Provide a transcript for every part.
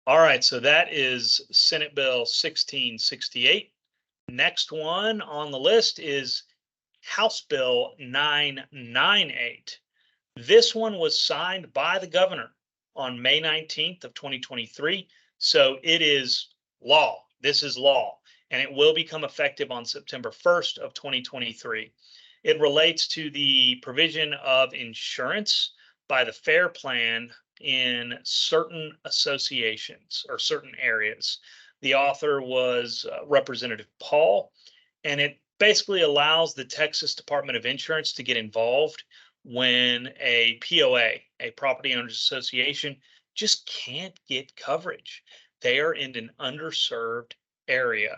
All right, so that is Senate Bill 1668. Next one on the list is House Bill 998. This one was signed by the governor on May 19th of 2023. So it is law. This is law, and it will become effective on September 1st of 2023. It relates to the provision of insurance by the FAIR Plan in certain associations or certain areas. The author was Representative Paul, and it basically allows the Texas Department of Insurance to get involved when a POA, a property owners association, just can't get coverage. They are in an underserved area.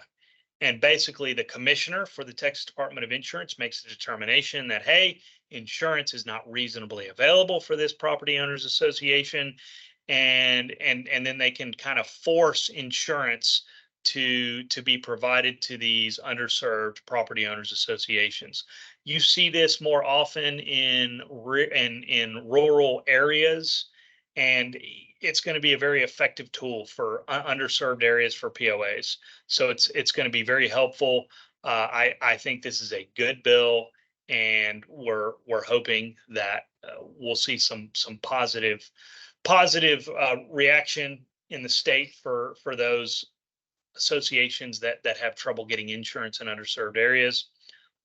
And basically, the commissioner for the Texas Department of Insurance makes a determination that, hey, insurance is not reasonably available for this property owners association. And then they can kind of force insurance to be provided to these underserved property owners associations. You see this more often in rural areas, and it's going to be a very effective tool for underserved areas for POAs. So it's going to be very helpful. I think this is a good bill, and we're hoping that we'll see some positive reaction in the state for those associations that have trouble getting insurance in underserved areas.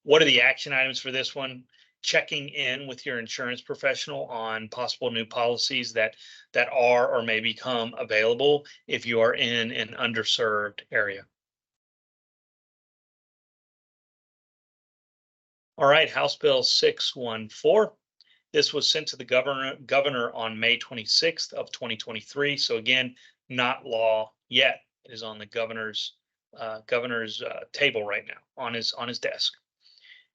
What are the action items for this one? Checking in with your insurance professional on possible new policies that are or may become available if you are in an underserved area. All right, House Bill 614. This was sent to the governor on May 26th of 2023. So again, not law yet. It is on the governor's table right now on his desk.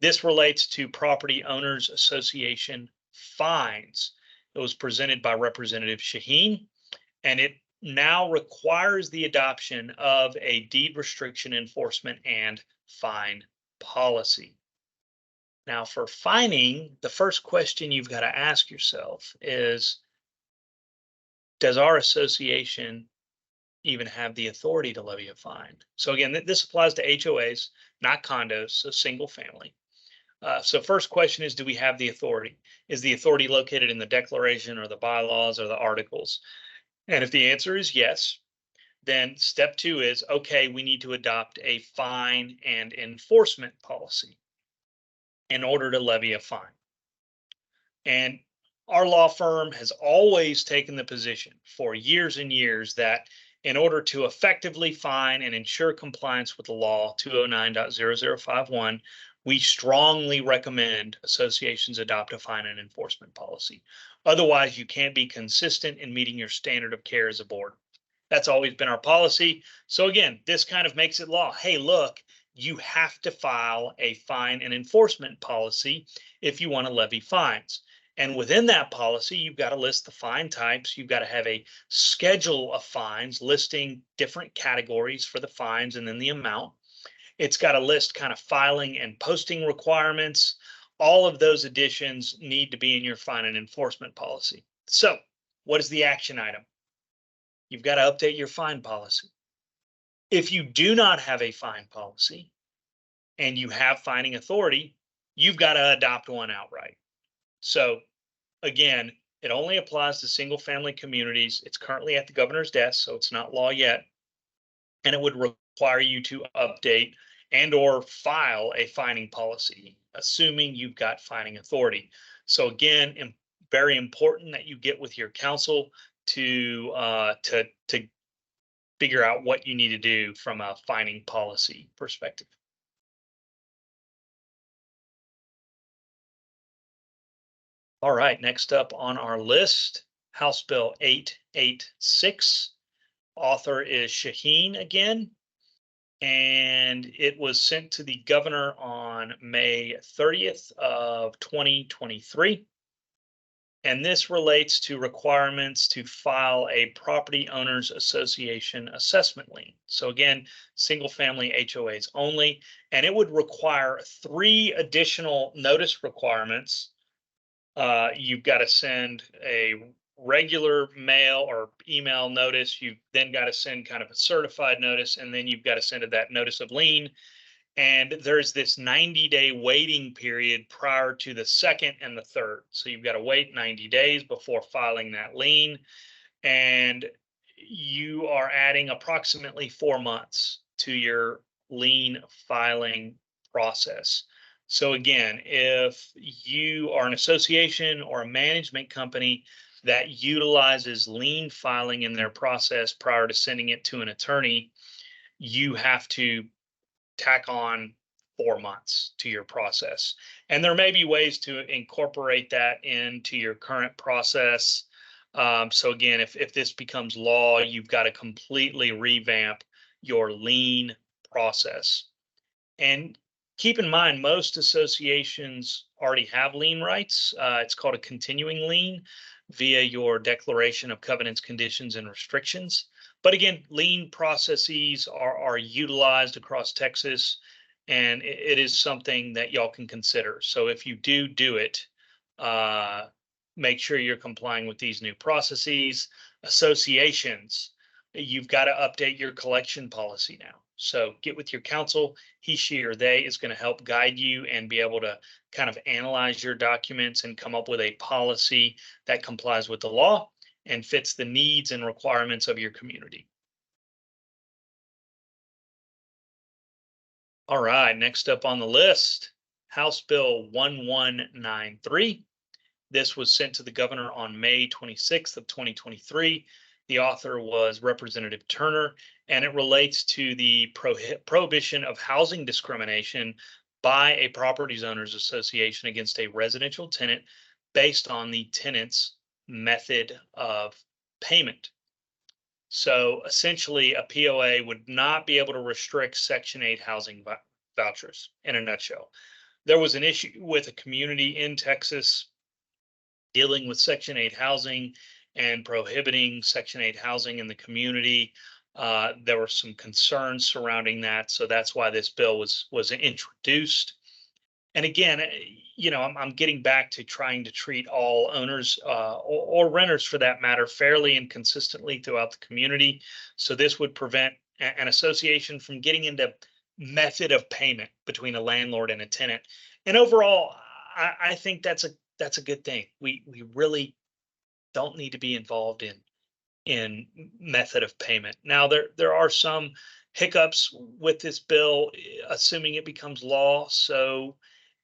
This relates to Property Owners Association fines. It was presented by Representative Shaheen, and it now requires the adoption of a deed restriction enforcement and fine policy. Now, for fining, the first question you've got to ask yourself is, does our association even have the authority to levy a fine? So again, this applies to HOAs, not condos, so single family. So first question is, do we have the authority? Is the authority located in the declaration or the bylaws or the articles? And if the answer is yes, then step two is, okay, we need to adopt a fine and enforcement policy in order to levy a fine. And our law firm has always taken the position for years and years that in order to effectively fine and ensure compliance with the law 209.0051, we strongly recommend associations adopt a fine and enforcement policy. Otherwise, you can't be consistent in meeting your standard of care as a board. That's always been our policy. So again, this kind of makes it law. Hey, look, you have to file a fine and enforcement policy if you want to levy fines. And within that policy, you've got to list the fine types. You've got to have a schedule of fines listing different categories for the fines and then the amount. It's got to list kind of filing and posting requirements. All of those additions need to be in your fine and enforcement policy. So what is the action item? You've got to update your fine policy. If you do not have a fine policy and you have fining authority, you've got to adopt one outright. So again, it only applies to single family communities. It's currently at the governor's desk, so it's not law yet. And it would require you to update and or file a fining policy, assuming you've got fining authority. So again, very important that you get with your counsel to figure out what you need to do from a fining policy perspective. All right, next up on our list, House Bill 886. Author is Shaheen again, and it was sent to the governor on May 30th of 2023. And this relates to requirements to file a property owners association assessment lien. So again, single family HOAs only, and it would require 3 additional notice requirements. You've got to send a regular mail or email notice. You've then got to send kind of a certified notice, and then you've got to send that notice of lien. And there's this 90-day waiting period prior to the second and the third. So you've got to wait 90 days before filing that lien. And you are adding approximately 4 months to your lien filing process. So again, if you are an association or a management company that utilizes lien filing in their process prior to sending it to an attorney, you have to tack on 4 months to your process. And there may be ways to incorporate that into your current process. So again, if this becomes law, you've got to completely revamp your lien process. And keep in mind, most associations already have lien rights. It's called a continuing lien via your declaration of covenants, conditions, and restrictions. But again, lien processes are utilized across Texas, and it is something that y'all can consider. So if you do it, make sure you're complying with these new processes. Associations, you've got to update your collection policy now. So get with your counsel. He, she, or they is going to help guide you and be able to kind of analyze your documents and come up with a policy that complies with the law and fits the needs and requirements of your community. All right, next up on the list, House Bill 1193. This was sent to the governor on May 26th of 2023. The author was Representative Turner, and it relates to the prohibition of housing discrimination by a property owners association against a residential tenant based on the tenant's method of payment. So essentially, a POA would not be able to restrict Section 8 housing vouchers in a nutshell. There was an issue with a community in Texas dealing with Section 8 housing and prohibiting Section 8 housing in the community. There were some concerns surrounding that, so that's why this bill was introduced. And again, I'm getting back to trying to treat all owners or renters, for that matter, fairly and consistently throughout the community. So this would prevent an association from getting into method of payment between a landlord and a tenant. And overall, I think that's a good thing. We really don't need to be involved in method of payment. Now, there are some hiccups with this bill, assuming it becomes law. So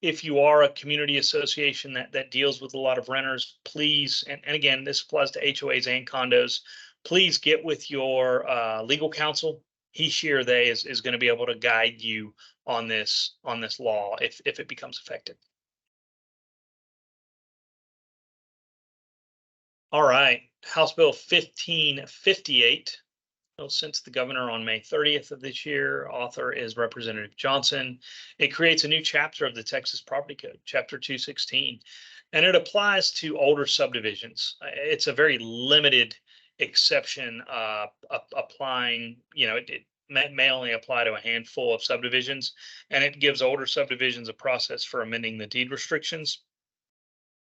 if you are a community association that deals with a lot of renters, please, and again, this applies to HOAs and condos, please get with your legal counsel. He, she, or they is going to be able to guide you on this law if it becomes effective. All right, House Bill 1558. Sent to the governor on May 30th of this year. Author is Representative Johnson. It creates a new chapter of the Texas Property Code, Chapter 216, and it applies to older subdivisions. It's a very limited exception applying, it may only apply to a handful of subdivisions, and it gives older subdivisions a process for amending the deed restrictions.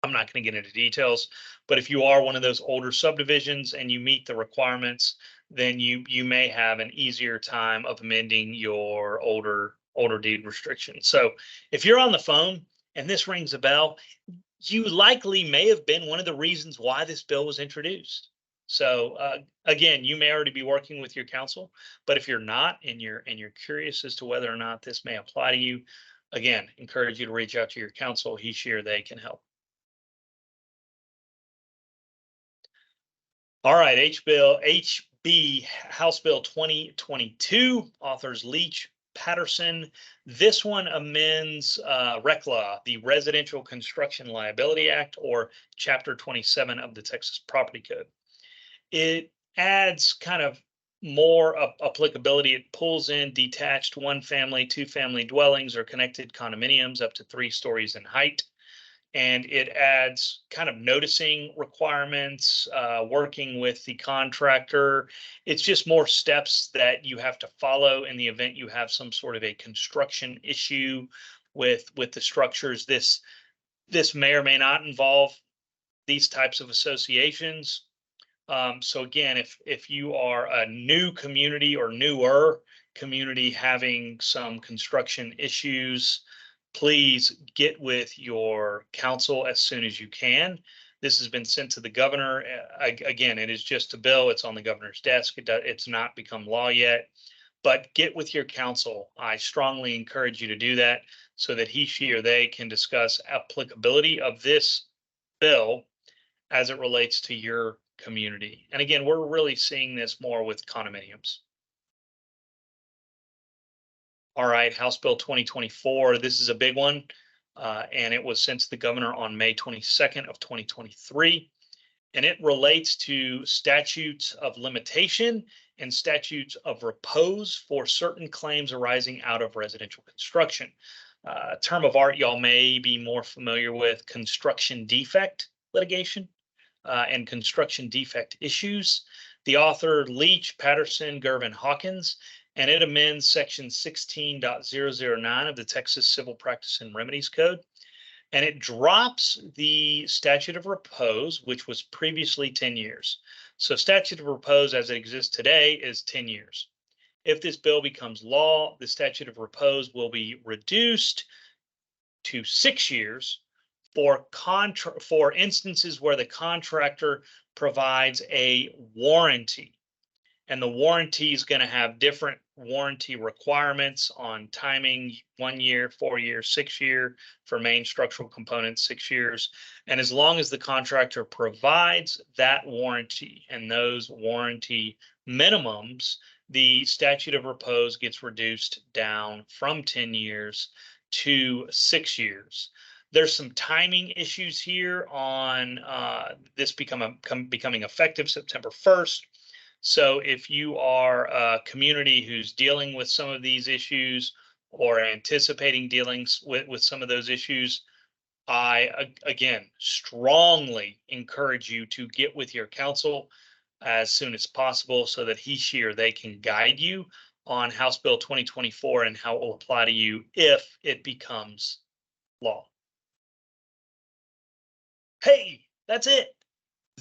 I'm not going to get into details, but if you are one of those older subdivisions and you meet the requirements, then you may have an easier time of amending your older deed restrictions. So if you're on the phone and this rings a bell, you likely may have been one of the reasons why this bill was introduced. So again, you may already be working with your counsel, but if you're not and you're curious as to whether or not this may apply to you, again, encourage you to reach out to your counsel. He, she, or they can help. All right, HB House Bill 2022, authors Leach, Patterson. This one amends REC law, the Residential Construction Liability Act, or Chapter 27 of the Texas Property Code. It adds kind of more applicability. It pulls in detached one-family, two-family dwellings or connected condominiums up to 3 stories in height. And it adds kind of noticing requirements, working with the contractor. It's just more steps that you have to follow in the event you have some sort of a construction issue with the structures. This may or may not involve these types of associations. So again, if you are a new community or newer community having some construction issues, please get with your council as soon as you can. This has been sent to the governor. Again, it is just a bill. It's on the governor's desk. It's not become law yet, but get with your council. I strongly encourage you to do that so that he, she, or they can discuss applicability of this bill as it relates to your community. And again, we're really seeing this more with condominiums. All right, House Bill 2024. This is a big one, and it was sent to the governor on May 22nd of 2023. And it relates to statutes of limitation and statutes of repose for certain claims arising out of residential construction. A term of art y'all may be more familiar with: construction defect litigation and construction defect issues. The author, Leach, Patterson, Gervin, Hawkins, and it amends section 16.009 of the Texas Civil Practice and Remedies Code. And it drops the statute of repose, which was previously 10 years. So statute of repose as it exists today is 10 years. If this bill becomes law, the statute of repose will be reduced to 6 years for instances where the contractor provides a warranty. And the warranty is going to have different warranty requirements on timing: 1 year, 4 year, 6 year for main structural components, 6 years. And as long as the contractor provides that warranty and those warranty minimums, the statute of repose gets reduced down from 10 years to 6 years. There's some timing issues here on this becoming effective September 1st. So if you are a community who's dealing with some of these issues or anticipating dealings with some of those issues, I, again, strongly encourage you to get with your council as soon as possible so that he, she, or they can guide you on House Bill 2024 and how it will apply to you if it becomes law. Hey, that's it.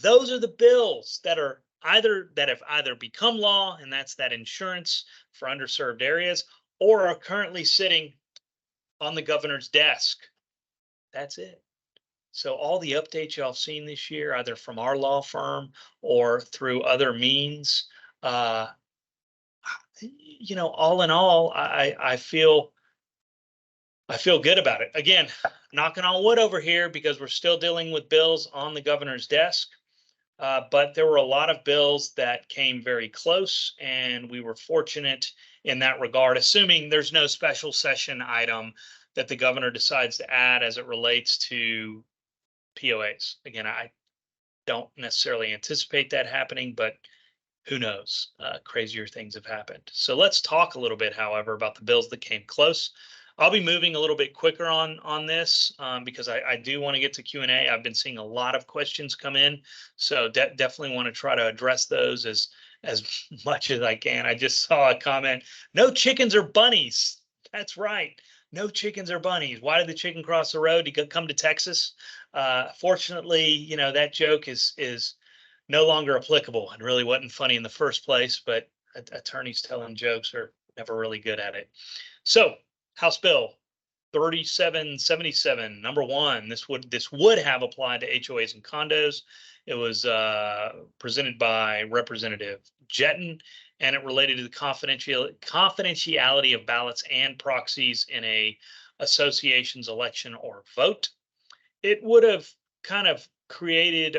Those are the bills that have either become law, and that's that insurance for underserved areas, or are currently sitting on the governor's desk. That's it. So all the updates y'all seen this year, either from our law firm or through other means, all in all, I feel good about it. Again, knocking on wood over here because we're still dealing with bills on the governor's desk. But there were a lot of bills that came very close, and we were fortunate in that regard, assuming there's no special session item that the governor decides to add as it relates to POAs. Again, I don't necessarily anticipate that happening, but who knows? Crazier things have happened. So let's talk a little bit, however, about the bills that came close. I'll be moving a little bit quicker on this because I do want to get to Q&A. I've been seeing a lot of questions come in, so definitely want to try to address those as much as I can. I just saw a comment: no chickens or bunnies. That's right. No chickens or bunnies. Why did the chicken cross the road to come to Texas? Fortunately, that joke is no longer applicable and really wasn't funny in the first place, but attorneys telling jokes are never really good at it. So House Bill 3777, number one, this would have applied to HOAs and condos. It was presented by Representative Jetton, and it related to the confidentiality of ballots and proxies in a association's election or vote. It would have kind of created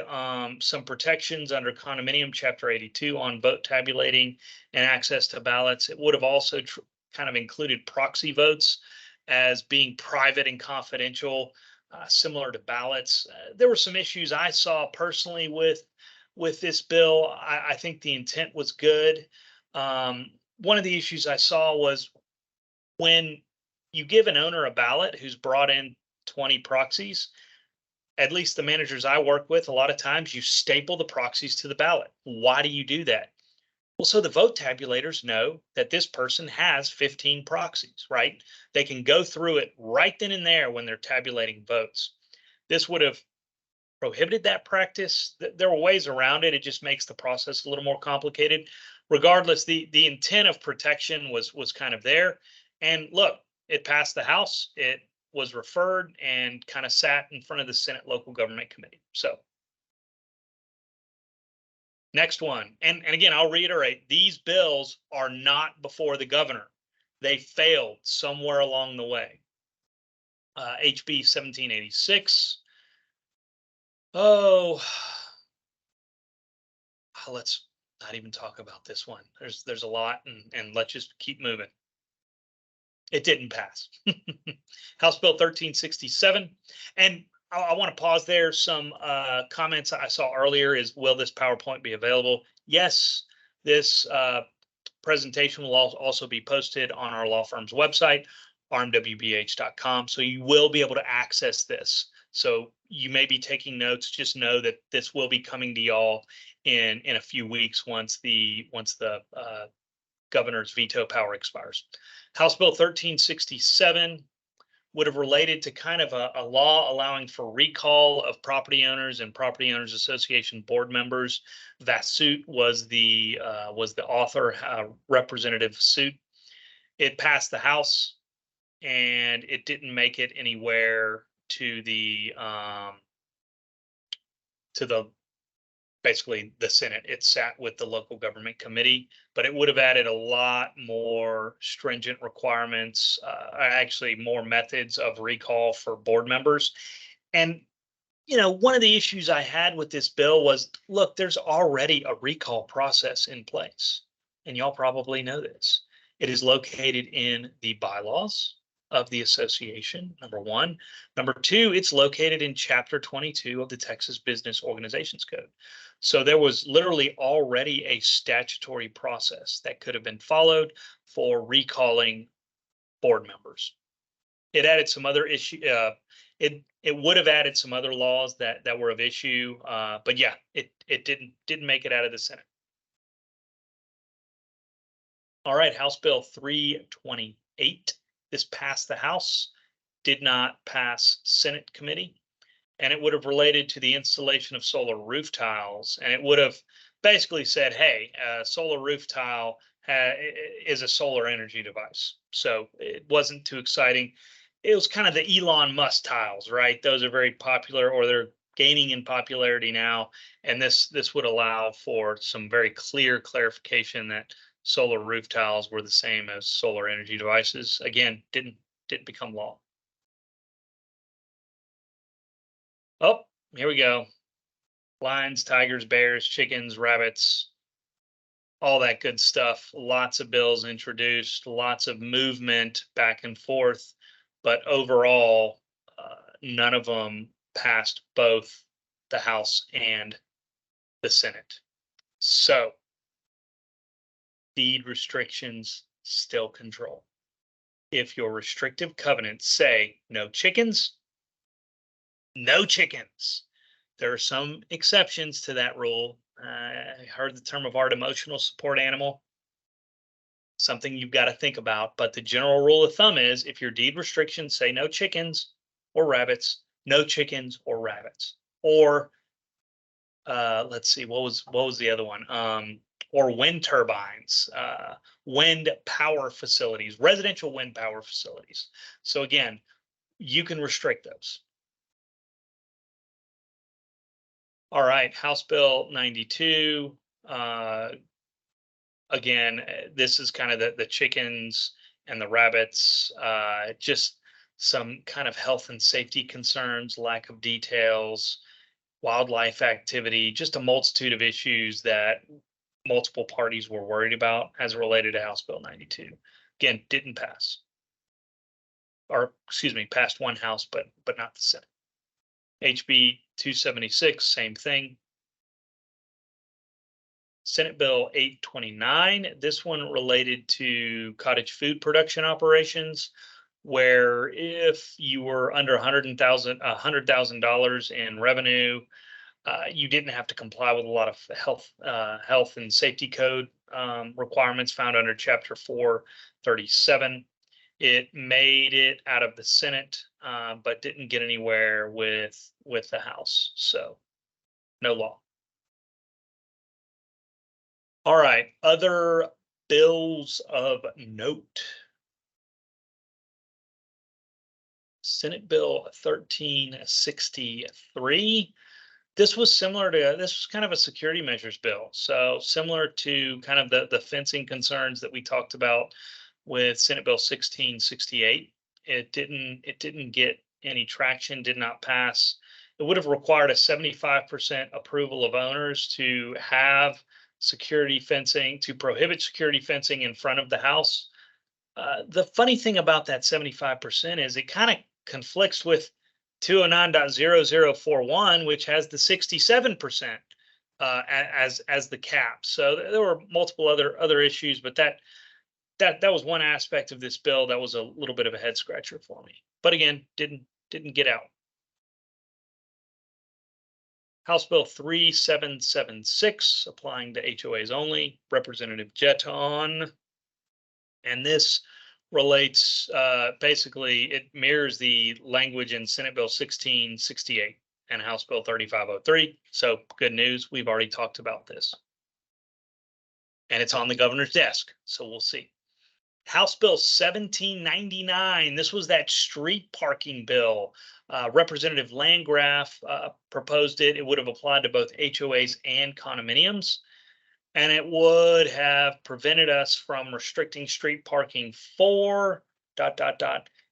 some protections under condominium chapter 82 on vote tabulating and access to ballots. It would have also kind of included proxy votes as being private and confidential, similar to ballots. There were some issues I saw personally with this bill. I think the intent was good. One of the issues I saw was when you give an owner a ballot who's brought in 20 proxies, at least the managers I work with, a lot of times you staple the proxies to the ballot. Why do you do that? Well, so the vote tabulators know that this person has 15 proxies, right? They can go through it right then and there when they're tabulating votes. This would have prohibited that practice. There were ways around it. It just makes the process a little more complicated. Regardless, the intent of protection was kind of there. And look, it passed the House. It was referred and kind of sat in front of the Senate Local Government Committee. So next one. And again, I'll reiterate, these bills are not before the governor. They failed somewhere along the way. HB 1786. Oh, let's not even talk about this one. There's a lot, and let's just keep moving. It didn't pass. House Bill 1367. And I want to pause there. Some comments I saw earlier is, will this PowerPoint be available? Yes, this presentation will also be posted on our law firm's website, rmwbh.com. So you will be able to access this. So you may be taking notes. Just know that this will be coming to y'all in a few weeks once the governor's veto power expires. House Bill 1367 would have related to kind of a law allowing for recall of property owners and property owners association board members. Vasut was the author, Representative Vasut. It passed the House, and it didn't make it anywhere to the basically the Senate. It sat with the local government committee, but it would have added a lot more stringent requirements, actually more methods of recall for board members. And, one of the issues I had with this bill was, look, there's already a recall process in place, and y'all probably know this. It is located in the bylaws of the association, number one. Number two, it's located in Chapter 22 of the Texas Business Organizations Code. So there was literally already a statutory process that could have been followed for recalling board members. It added some other issue. It would have added some other laws that were of issue, but yeah, it didn't make it out of the Senate. All right, House Bill 328. This passed the House, did not pass Senate committee, and it would have related to the installation of solar roof tiles. And it would have basically said, hey, a solar roof tile is a solar energy device. So it wasn't too exciting. It was kind of the Elon Musk tiles, right? Those are very popular, or they're gaining in popularity now. And this would allow for some very clear clarification that solar roof tiles were the same as solar energy devices. Again, didn't become law. Oh, here we go. Lions, tigers, bears, chickens, rabbits, all that good stuff. Lots of bills introduced, lots of movement back and forth, but overall, none of them passed both the House and the Senate. So deed restrictions still control. If your restrictive covenants say no chickens, no chickens. There are some exceptions to that rule. I heard the term of art, emotional support animal. Something you've got to think about. But the general rule of thumb is, if your deed restrictions say no chickens or rabbits, no chickens or rabbits. Or let's see, what was the other one? Or wind turbines, wind power facilities, residential wind power facilities. So again, you can restrict those. All right, House Bill 92. Again, this is kind of the chickens and the rabbits, just some kind of health and safety concerns, lack of details, wildlife activity, just a multitude of issues that multiple parties were worried about as related to House Bill 92. Again, didn't pass. Or excuse me, passed one House, but not the Senate. HB 276, same thing. Senate Bill 829. This one related to cottage food production operations, where if you were under $100,000 in revenue, you didn't have to comply with a lot of health and safety code requirements found under Chapter 437. It made it out of the Senate, but didn't get anywhere with the House. So no law. All right, other bills of note. Senate Bill 1363. This was kind of a security measures bill. So similar to kind of the fencing concerns that we talked about with Senate Bill 1668. It didn't get any traction, did not pass. It would have required a 75% approval of owners to have security fencing, to prohibit security fencing in front of the house. The funny thing about that 75% is it kind of conflicts with 209.0041, which has the 67% as the cap. So there were multiple other issues, but that was one aspect of this bill that was a little bit of a head scratcher for me. But again, didn't get out. House Bill 3776, applying to HOAs only, Representative Jeton. And this relates, basically, it mirrors the language in Senate Bill 1668 and House Bill 3503. So good news, we've already talked about this. And it's on the governor's desk, so we'll see. House Bill 1799. This was that street parking bill. Representative Landgraf proposed it. It would have applied to both HOAs and condominiums, and it would have prevented us from restricting street parking for ...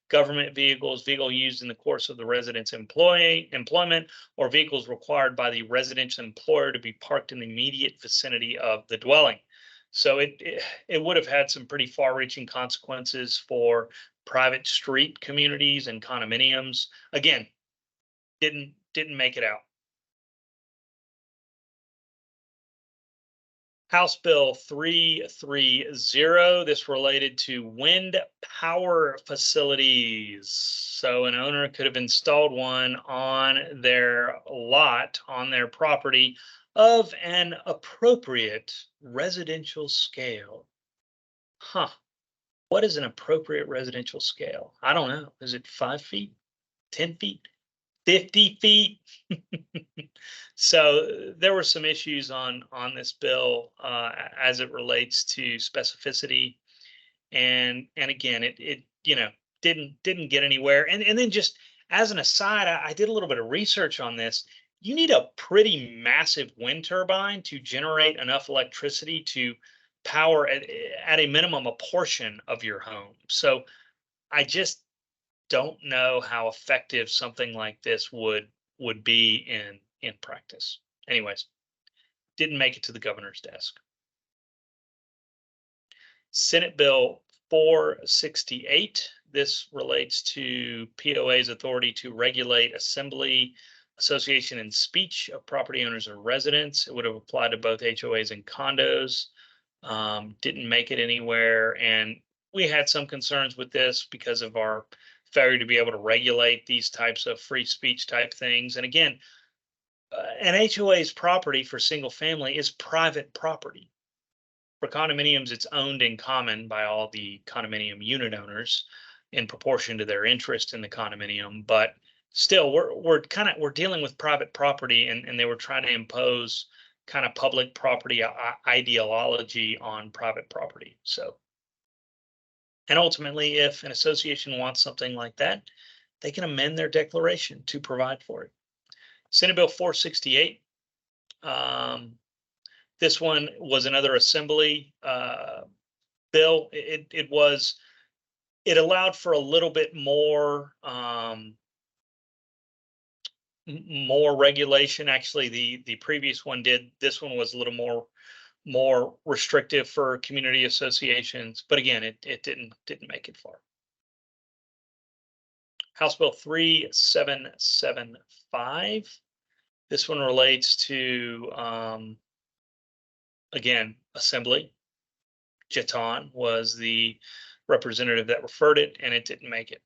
government vehicles, vehicle used in the course of the resident's employment, or vehicles required by the residential employer to be parked in the immediate vicinity of the dwelling. So it would have had some pretty far-reaching consequences for private street communities and condominiums. Again, didn't make it out. House Bill 330. This related to wind power facilities. So an owner could have installed one on their lot, on their property, of an appropriate residential scale. Huh. What is an appropriate residential scale? I don't know. Is it 5 feet, 10 feet, 50 feet? So there were some issues on this bill as it relates to specificity, and again, it didn't get anywhere. And then, just as an aside, I did a little bit of research on this. You need a pretty massive wind turbine to generate enough electricity to power at a minimum a portion of your home. So I just don't know how effective something like this would be in practice. Anyways, didn't make it to the governor's desk. Senate Bill 468. This relates to POA's authority to regulate assembly, association, and speech of property owners or residents. It would have applied to both HOAs and condos. Didn't make it anywhere, and we had some concerns with this because of our failure to be able to regulate these types of free speech type things. And again, an HOA's property for single family is private property. For condominiums, it's owned in common by all the condominium unit owners in proportion to their interest in the condominium. But still, we're dealing with private property, and they were trying to impose kind of public property ideology on private property. So, and ultimately, if an association wants something like that, they can amend their declaration to provide for it. Senate Bill 468. This one was another assembly bill. It allowed for a little bit more more regulation. Actually, the previous one did. This one was a little more restrictive for community associations, but again, it didn't make it far. House Bill 3775. This one relates to again, assembly. Jeton was the representative that referred it, and it didn't make it.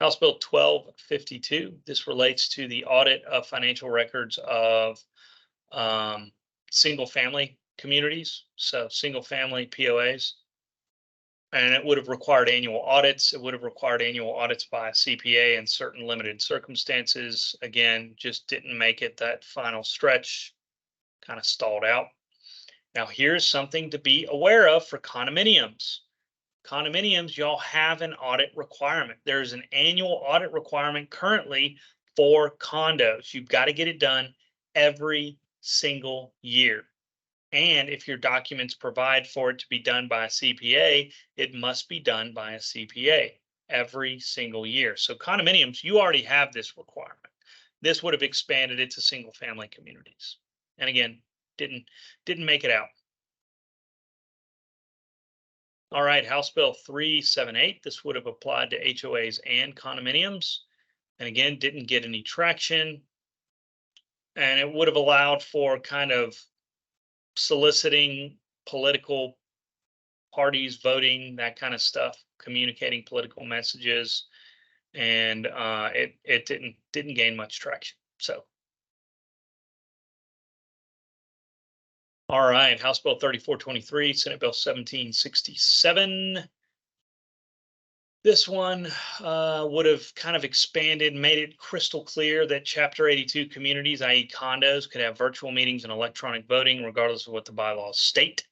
House Bill 1252. This relates to the audit of financial records of single family communities, so single family POAs. And it would have required annual audits. It would have required annual audits by a CPA in certain limited circumstances. Again, just didn't make it that final stretch, kind of stalled out. Now, here's something to be aware of for condominiums. Condominiums, y'all have an audit requirement. There's an annual audit requirement currently for condos. You've got to get it done every single year. And if your documents provide for it to be done by a CPA, it must be done by a CPA every single year. So condominiums, you already have this requirement. This would have expanded it to single family communities. And again, didn't make it out. All right, House Bill 378. This would have applied to HOAs and condominiums. And again, didn't get any traction. And it would have allowed for kind of soliciting political parties, voting, that kind of stuff, communicating political messages, and it didn't gain much traction. So, all right, House Bill 3423, Senate Bill 1767. This one would have kind of expanded, made it crystal clear that Chapter 82 communities, i.e. condos, could have virtual meetings and electronic voting, regardless of what the bylaws state.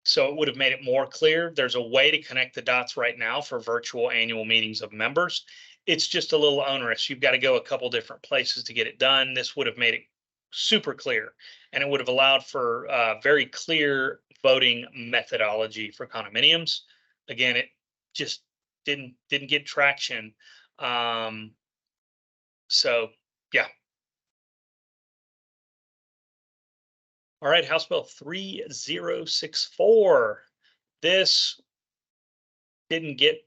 So it would have made it more clear. There's a way to connect the dots right now for virtual annual meetings of members. It's just a little onerous. You've got to go a couple different places to get it done. This would have made it super clear, and it would have allowed for very clear voting methodology for condominiums. Again, it just didn't get traction. So yeah. All right, House Bill 3064. This didn't get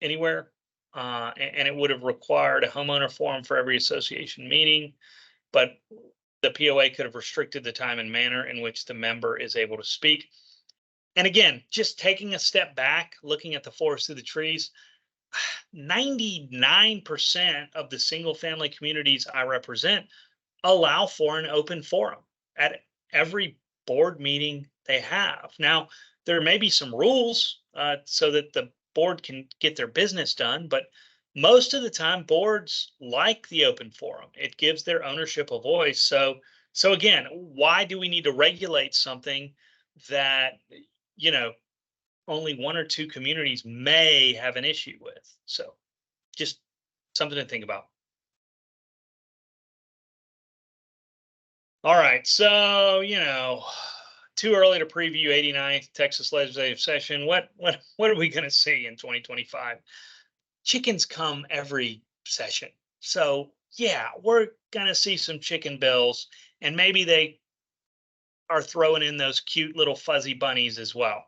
anywhere, and it would have required a homeowner forum for every association meeting, but the POA could have restricted the time and manner in which the member is able to speak. And again, just taking a step back, looking at the forest through the trees, 99% of the single family communities I represent allow for an open forum at every board meeting they have. Now, there may be some rules so that the board can get their business done, but most of the time boards like the open forum. It gives their ownership a voice. So again, why do we need to regulate something that, you know, only one or two communities may have an issue with? So just something to think about. All right, so, too early to preview 89th Texas legislative session. What are we going to see in 2025? Chickens come every session. So yeah, we're going to see some chicken bills, and maybe they are throwing in those cute little fuzzy bunnies as well.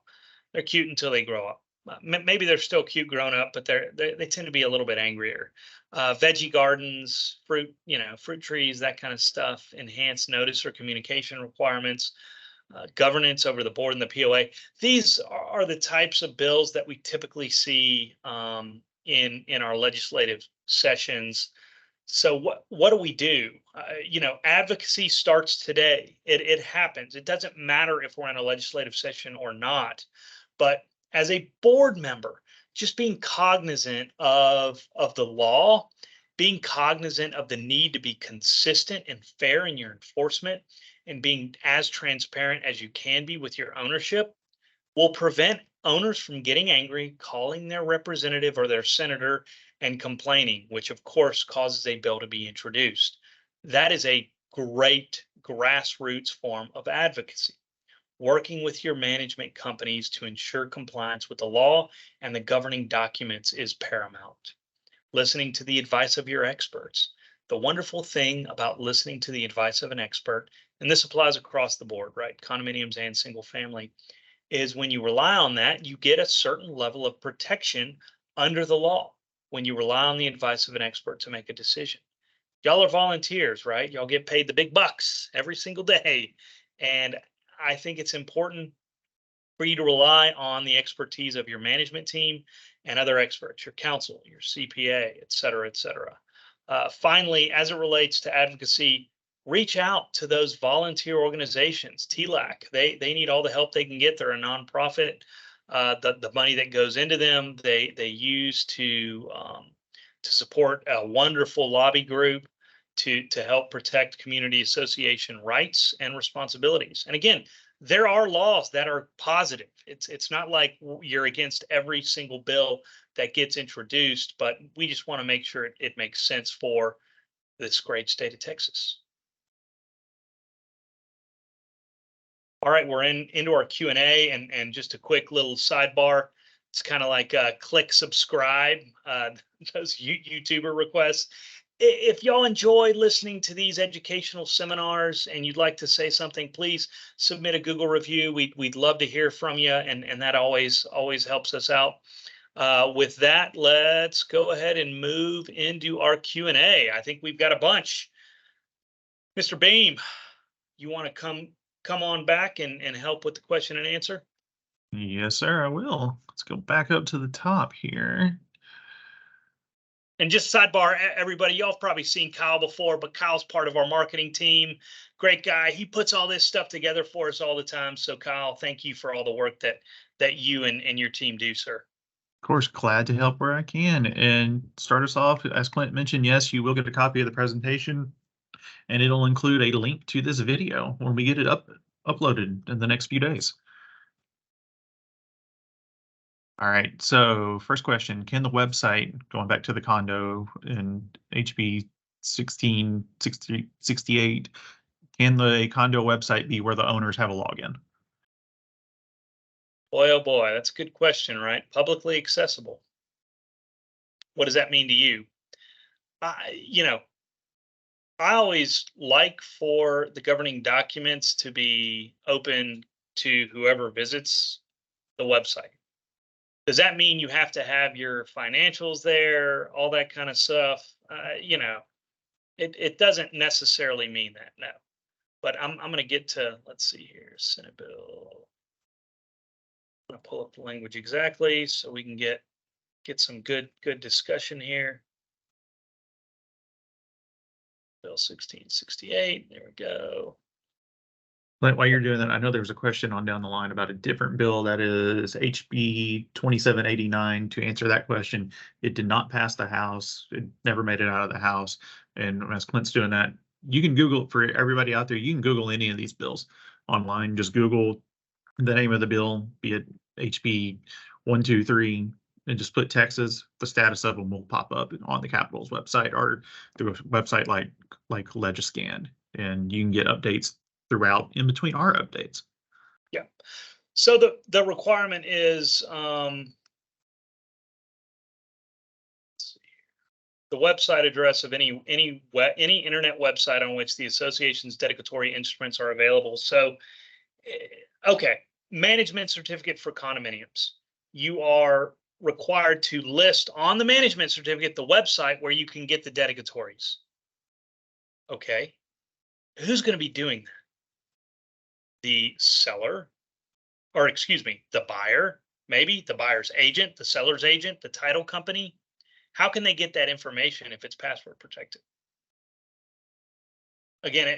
They're cute until they grow up. Maybe they're still cute grown up, but they tend to be a little bit angrier. Veggie gardens, fruit trees, that kind of stuff, enhanced notice or communication requirements, governance over the board and the POA. These are the types of bills that we typically see in our legislative sessions. So what do we do? Advocacy starts today. It happens. It doesn't matter if we're in a legislative session or not. But as a board member, just being cognizant of the law, being cognizant of the need to be consistent and fair in your enforcement, and being as transparent as you can be with your ownership will prevent owners from getting angry, calling their representative or their senator and complaining, which of course causes a bill to be introduced. That is a great grassroots form of advocacy. Working with your management companies to ensure compliance with the law and the governing documents is paramount. Listening to the advice of your experts. The wonderful thing about listening to the advice of an expert, and this applies across the board, right? Condominiums and single family, is when you rely on that, you get a certain level of protection under the law when you rely on the advice of an expert to make a decision. Y'all are volunteers, right? Y'all get paid the big bucks every single day. And I think it's important for you to rely on the expertise of your management team and other experts, your counsel, your CPA, et cetera, et cetera. Finally, as it relates to advocacy, reach out to those volunteer organizations. TLAC, they need all the help they can get. They're a nonprofit. the money that goes into them, they use to support a wonderful lobby group to help protect community association rights and responsibilities. And again, there are laws that are positive. It's not like you're against every single bill that gets introduced, but we just want to make sure it makes sense for this great state of Texas. All right, we're into our Q&A, and just a quick little sidebar. It's kind of like click subscribe, those YouTuber requests. If y'all enjoy listening to these educational seminars and you'd like to say something, please submit a Google review. We'd love to hear from you, and that always helps us out. With that, let's go ahead and move into our Q&A. I think we've got a bunch. Mr. Beam, you want to come on back and help with the question and answer? Yes, sir, I will. Let's go back up to the top here. And just sidebar, everybody, y'all have probably seen Kyle before, but Kyle's part of our marketing team. Great guy. He puts all this stuff together for us all the time. So Kyle, thank you for all the work that you and your team do, sir. Of course, glad to help where I can. And start us off, as Clint mentioned, yes, you will get a copy of the presentation, and it'll include a link to this video when we get it uploaded in the next few days. All right, so first question, can the website, going back to the condo in HB 1668, can the condo website be where the owners have a login? Boy, oh boy, that's a good question, right? Publicly accessible. What does that mean to you? I always like for the governing documents to be open to whoever visits the website. Does that mean you have to have your financials there, all that kind of stuff? It doesn't necessarily mean that, no. But I'm going to get to, let's see here, Senate bill. I'm going to pull up the language exactly so we can get some good discussion here. Bill 1668. There we go. While you're doing that, I know there was a question on down the line about a different bill that is HB 2789. To answer that question, it did not pass the House. It never made it out of the House. And as Clint's doing that, you can Google, for everybody out there, you can Google any of these bills online. Just Google the name of the bill, be it HB 123, and just put Texas. The status of them will pop up on the Capitol's website or through a website like Legiscan, and you can get updates throughout in between our updates. Yeah. So the requirement is the website address of any internet website on which the association's dedicatory instruments are available. So, okay, management certificate for condominiums. You are required to list on the management certificate the website where you can get the dedicatories. Okay, who's going to be doing that? The seller, or excuse me, the buyer, maybe the buyer's agent, the seller's agent, the title company. How can they get that information if it's password protected? Again,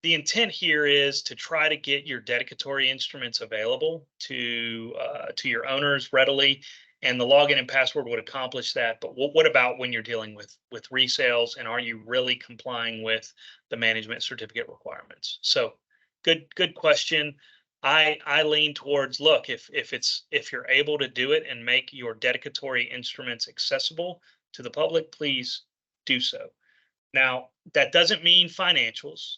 the intent here is to try to get your dedicatory instruments available to your owners readily, and the login and password would accomplish that. But what about when you're dealing with resales, and are you really complying with the management certificate requirements? So good question. I lean towards, look, if you're able to do it and make your dedicatory instruments accessible to the public, please do so. Now, that doesn't mean financials,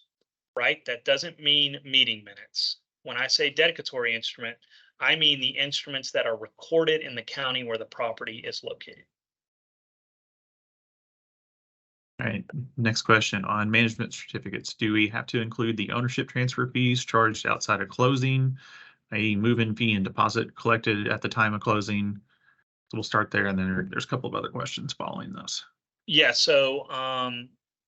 right? That doesn't mean meeting minutes. When I say dedicatory instrument, I mean the instruments that are recorded in the county where the property is located. All right, next question on management certificates. Do we have to include the ownership transfer fees charged outside of closing, a move-in fee and deposit collected at the time of closing? So we'll start there, and then there's a couple of other questions following this. Yeah, so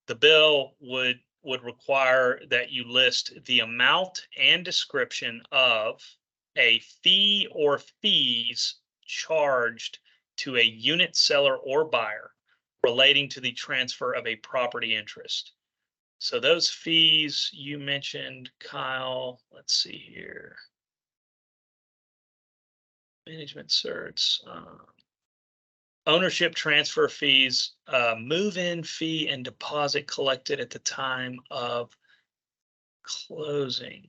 the bill would require that you list the amount and description of a fee or fees charged to a unit seller or buyer relating to the transfer of a property interest. So those fees you mentioned, Kyle, let's see here. management certs, ownership transfer fees, move-in fee and deposit collected at the time of closing.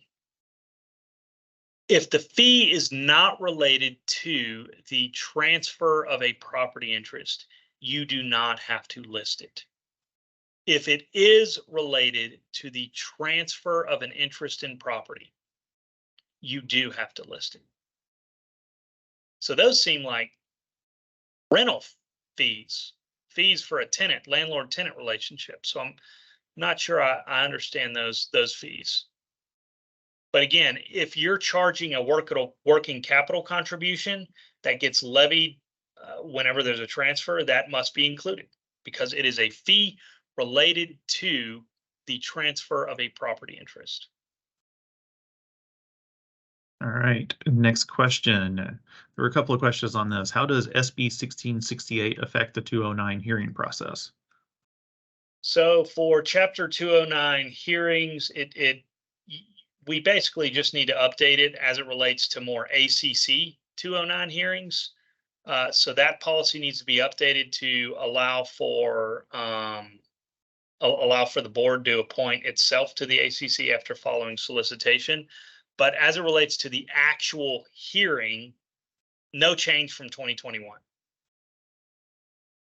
If the fee is not related to the transfer of a property interest, you do not have to list it. If it is related to the transfer of an interest in property, you do have to list it. So those seem like rental fees, fees for a tenant, landlord-tenant relationship. So I'm not sure I understand those fees. But again, if you're charging a working capital contribution that gets levied whenever there's a transfer, that must be included because it is a fee related to the transfer of a property interest. All right, next question. There were a couple of questions on this. How does SB 1668 affect the 209 hearing process? So for Chapter 209 hearings, we basically just need to update it as it relates to more ACC 209 hearings. So that policy needs to be updated to allow for the board to appoint itself to the ACC after following solicitation. But as it relates to the actual hearing, no change from 2021.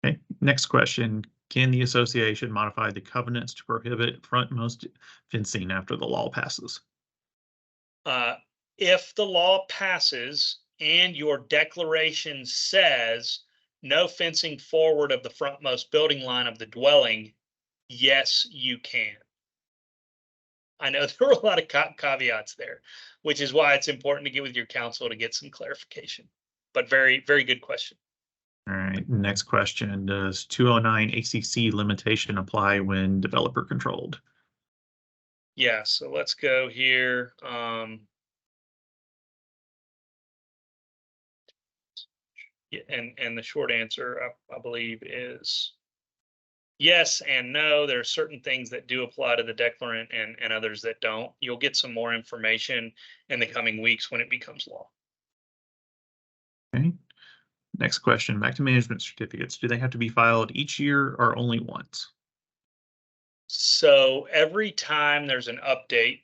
Okay, next question. Can the association modify the covenants to prohibit frontmost fencing after the law passes? If the law passes and your declaration says no fencing forward of the frontmost building line of the dwelling, yes, you can. I know there were a lot of caveats there, which is why it's important to get with your counsel to get some clarification. But very, very good question. All right, next question. Does 209 ACC limitation apply when developer controlled? Yeah, so let's go here. Yeah, and the short answer, I believe, is yes and no. There are certain things that do apply to the declarant and others that don't. You'll get some more information in the coming weeks when it becomes law. Okay. Next question, back to management certificates. Do they have to be filed each year or only once? So every time there's an update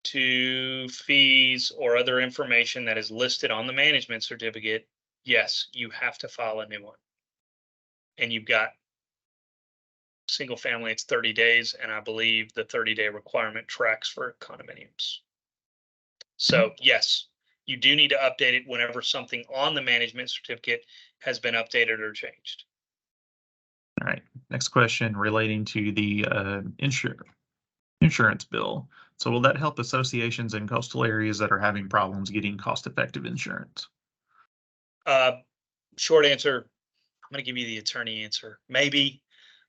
to fees or other information that is listed on the management certificate, yes, you have to file a new one. And you've got single family, it's 30 days, and I believe the 30-day requirement tracks for condominiums. So yes, you do need to update it whenever something on the management certificate has been updated or changed. All right, next question relating to the insurance bill. So will that help associations in coastal areas that are having problems getting cost-effective insurance? Short answer, I'm going to give you the attorney answer. Maybe.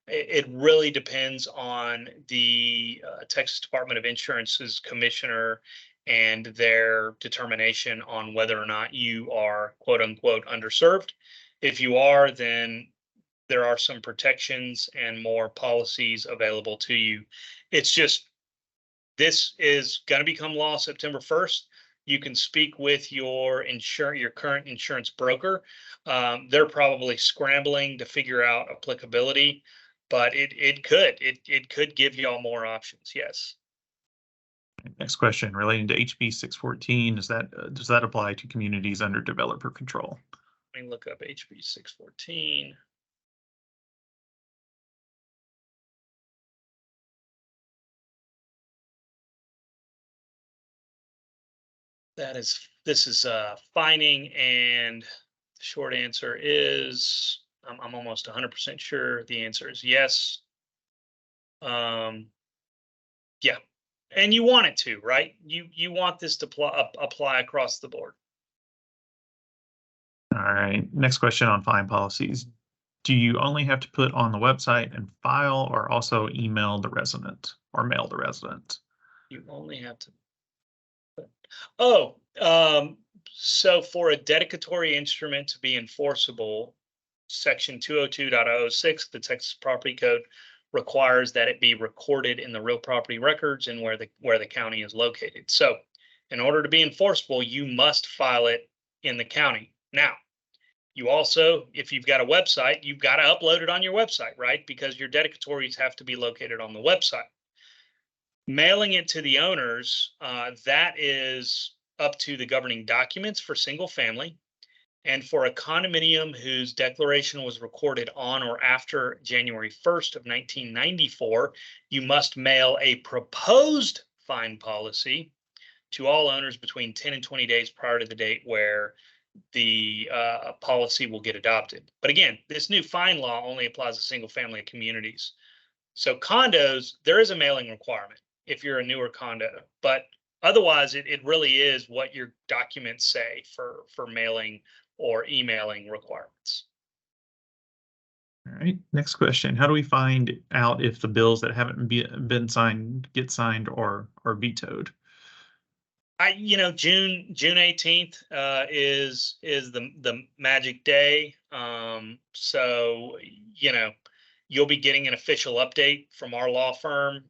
It really depends on the Texas Department of Insurance's commissioner and their determination on whether or not you are quote unquote underserved. If you are, then there are some protections and more policies available to you. It's just, this is going to become law September 1st. You can speak with your current insurance broker. They're probably scrambling to figure out applicability, but it could give you all more options. Yes. Next question relating to HB 614. Does that apply to communities under developer control? Let me look up HB 614. This is fining, and the short answer is I'm almost 100% sure the answer is yes. Yeah, and you want it to, right? You want this to apply across the board. All right, next question on fine policies. Do you only have to put on the website and file, or also email the resident or mail the resident? You only have to. Oh, so for a dedicatory instrument to be enforceable, Section 202.006 of the Texas Property Code requires that it be recorded in the real property records and where the county is located. So in order to be enforceable, you must file it in the county. Now, you also, if you've got a website, you've got to upload it on your website, right? Because your dedicatories have to be located on the website. Mailing it to the owners, that is up to the governing documents for single family. And for a condominium whose declaration was recorded on or after January 1st of 1994, you must mail a proposed fine policy to all owners between 10 and 20 days prior to the date where the policy will get adopted. But again, this new fine law only applies to single family communities. So condos, there is a mailing requirement if you're a newer condo, but otherwise it really is what your documents say for mailing or emailing requirements. All right, next question. How do we find out if the bills that haven't been signed get signed or are vetoed? June 18th is the magic day. So you'll be getting an official update from our law firm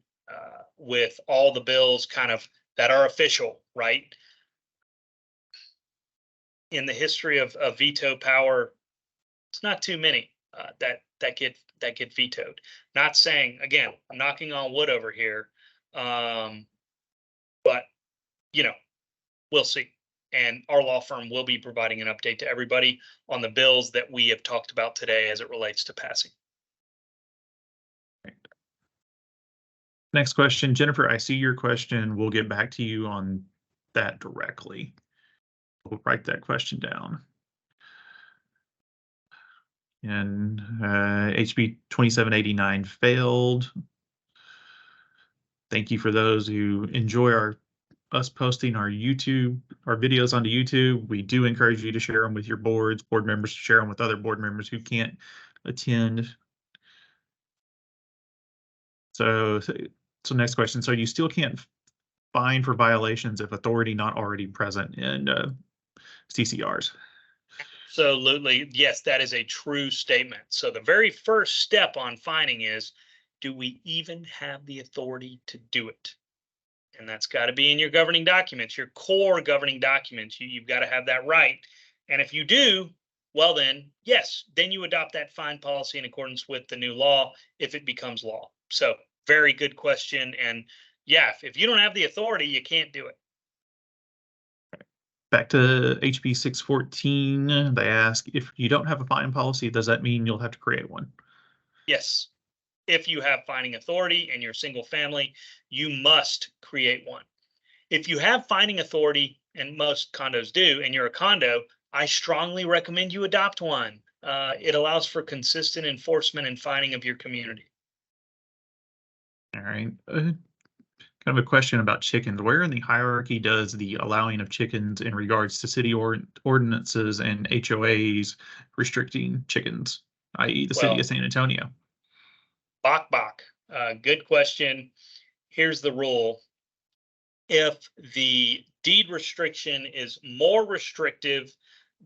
with all the bills kind of that are official, right? In the history of veto power, it's not too many that get vetoed. Not saying, again, I'm knocking on wood over here, but we'll see. And our law firm will be providing an update to everybody on the bills that we have talked about today as it relates to passing. Next question, Jennifer, I see your question. We'll get back to you on that directly. We'll write that question down. And HB 2789 failed. Thank you for those who enjoy us posting our videos onto YouTube. We do encourage you to share them with your board members, to share them with other board members who can't attend. So next question. So you still can't fine for violations if authority not already present in CCRs? Absolutely. Yes, that is a true statement. So the very first step on fining is, do we even have the authority to do it? And that's got to be in your governing documents, your core governing documents. You've got to have that right. And if you do, well then, yes, then you adopt that fine policy in accordance with the new law if it becomes law. So very good question. And yeah, if you don't have the authority, you can't do it. Back to HB 614, they ask, if you don't have a fine policy, does that mean you'll have to create one? Yes. If you have fining authority and you're single family, you must create one. If you have fining authority, and most condos do, and you're a condo, I strongly recommend you adopt one. It allows for consistent enforcement and fining of your community. All right. Kind of a question about chickens. Where in the hierarchy does the allowing of chickens in regards to city ordinances and HOAs restricting chickens, i.e. the city of San Antonio? Bok. Good question. Here's the rule. If the deed restriction is more restrictive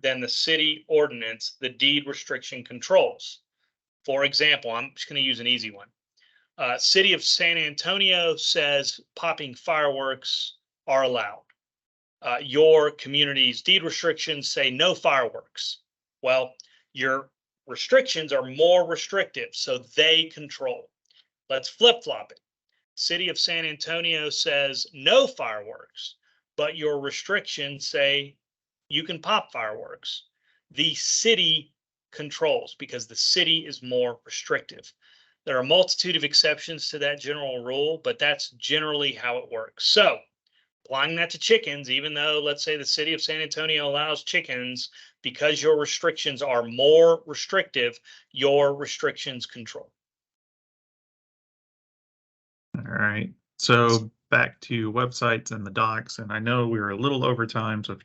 than the city ordinance, the deed restriction controls. For example, I'm just going to use an easy one. City of San Antonio says popping fireworks are allowed. Your community's deed restrictions say no fireworks. Well, your restrictions are more restrictive, so they control. Let's flip-flop it. City of San Antonio says no fireworks, but your restrictions say you can pop fireworks. The city controls because the city is more restrictive. There are a multitude of exceptions to that general rule, but that's generally how it works. So applying that to chickens, even though let's say the city of San Antonio allows chickens, because your restrictions are more restrictive, your restrictions control. All right. So back to websites and the docs, and I know we were a little over time, so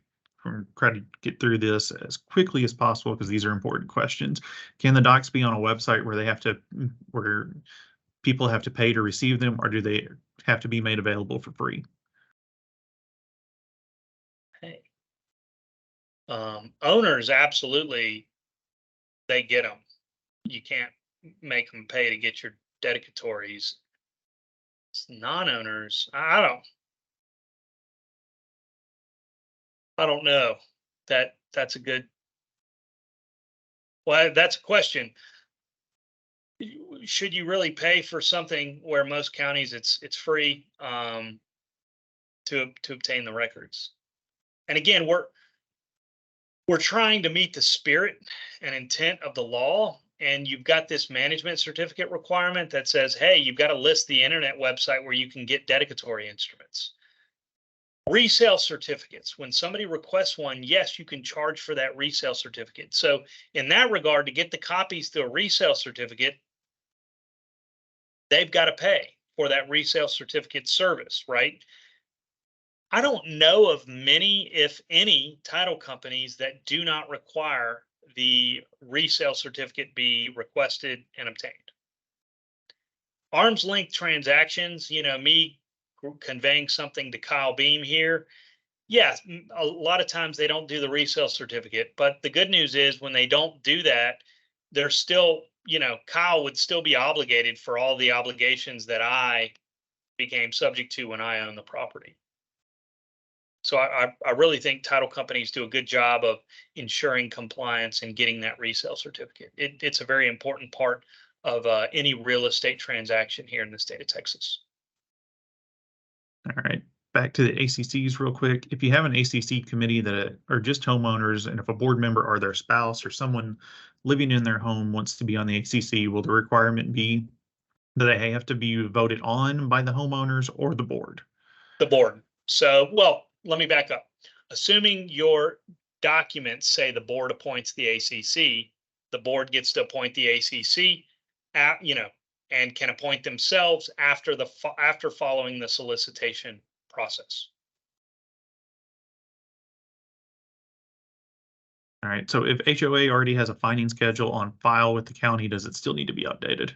try to get through this as quickly as possible because these are important questions. Can the docs be on a website where people have to pay to receive them, or do they have to be made available for free? Hey. Owners, absolutely, they get them. You can't make them pay to get your dedicatories. Non-owners, I don't know. That's a good. Well, that's a question. Should you really pay for something where most counties it's free to obtain the records? And again, we're trying to meet the spirit and intent of the law. And you've got this management certificate requirement that says, hey, you've got to list the internet website where you can get dedicatory instruments. Resale certificates, when somebody requests one, yes, you can charge for that resale certificate. So in that regard, to get the copies through a resale certificate, they've got to pay for that resale certificate service, right? I don't know of many, if any, title companies that do not require the resale certificate be requested and obtained. Arm's length transactions, me conveying something to Kyle Beam here. Yes, a lot of times they don't do the resale certificate, but the good news is when they don't do that, they're still, Kyle would still be obligated for all the obligations that I became subject to when I owned the property. So I really think title companies do a good job of ensuring compliance and getting that resale certificate. It's a very important part of any real estate transaction here in the state of Texas. All right, back to the ACCs real quick. If you have an ACC committee that are just homeowners, and if a board member or their spouse or someone living in their home wants to be on the ACC, will the requirement be that they have to be voted on by the homeowners or the board? The board. So, well, let me back up. Assuming your documents say the board appoints the ACC, the board gets to appoint the ACC, and can appoint themselves after following the solicitation process. All right. So if HOA already has a finding schedule on file with the county, does it still need to be updated?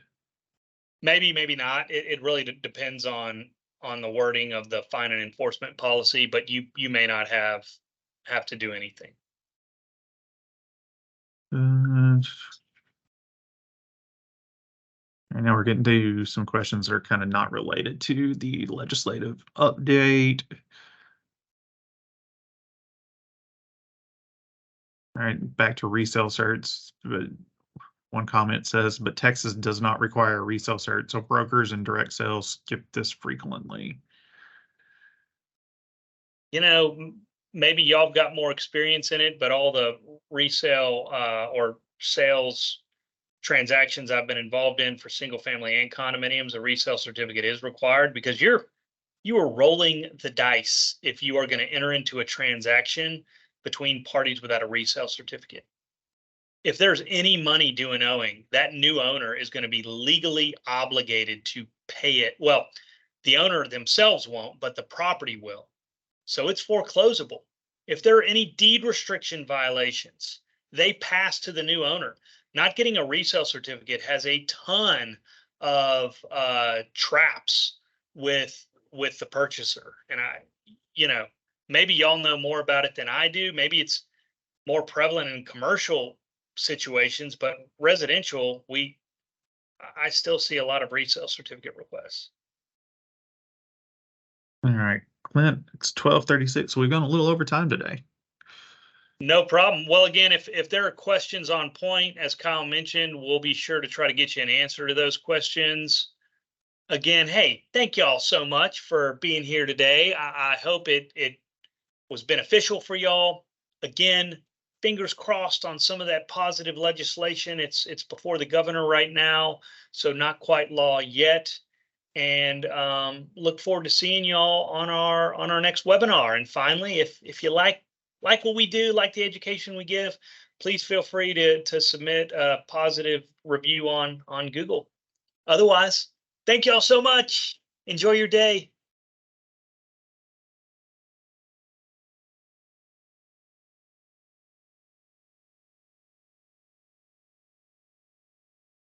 Maybe, maybe not. It really depends on the wording of the fine and enforcement policy, but you may not have to do anything. And now we're getting to some questions that are kind of not related to the legislative update. All right, back to resale certs. But one comment says, but Texas does not require a resale cert, so brokers and direct sales skip this frequently. Maybe y'all have got more experience in it, but all the resale or sales transactions I've been involved in for single family and condominiums, a resale certificate is required because you are rolling the dice if you are going to enter into a transaction between parties without a resale certificate. If there's any money due and owing, that new owner is going to be legally obligated to pay it. Well, the owner themselves won't, but the property will. So it's foreclosable. If there are any deed restriction violations, they pass to the new owner. Not getting a resale certificate has a ton of traps with the purchaser. And maybe y'all know more about it than I do. Maybe it's more prevalent in commercial situations, but residential, I still see a lot of resale certificate requests. All right, Clint, it's 12:36, so we've gone a little over time today. No problem. Well, again, if there are questions on point, as Kyle mentioned, we'll be sure to try to get you an answer to those questions. Again, hey, thank y'all so much for being here today. I hope it was beneficial for y'all. Again, fingers crossed on some of that positive legislation. It's before the governor right now, so not quite law yet. And look forward to seeing y'all on our next webinar. And finally, if you like what we do, like the education we give, please feel free to submit a positive review on Google. Otherwise, thank y'all so much. Enjoy your day.